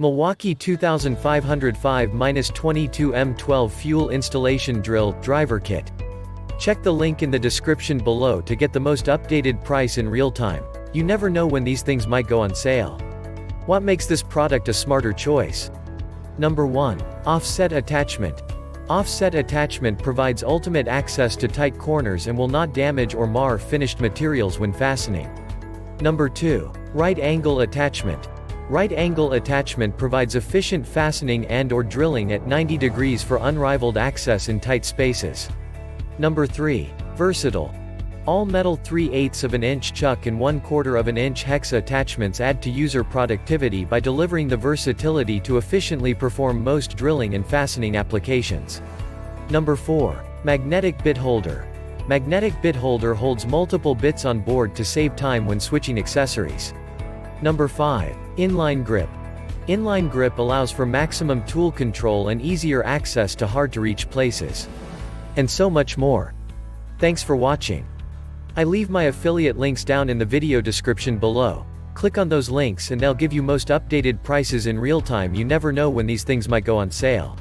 Milwaukee 2505-22 M12 Fuel Installation Drill Driver Kit. Check the link in the description below to get the most updated price in real time. You never know when these things might go on sale. What makes this product a smarter choice? Number 1. Offset Attachment. Offset attachment provides ultimate access to tight corners and will not damage or mar finished materials when fastening. Number 2. Right Angle Attachment. Right angle attachment provides efficient fastening and/or drilling at 90 degrees for unrivaled access in tight spaces. Number 3. Versatile. All metal 3/8 of an inch chuck and 1/4 of an inch hex attachments add to user productivity by delivering the versatility to efficiently perform most drilling and fastening applications. Number 4. Magnetic Bit Holder. Magnetic bit holder holds multiple bits on board to save time when switching accessories. Number 5. Inline Grip. Inline grip allows for maximum tool control and easier access to hard-to-reach places. And so much more. Thanks for watching. I leave my affiliate links down in the video description below. Click on those links and they'll give you most updated prices in real time. You never know when these things might go on sale.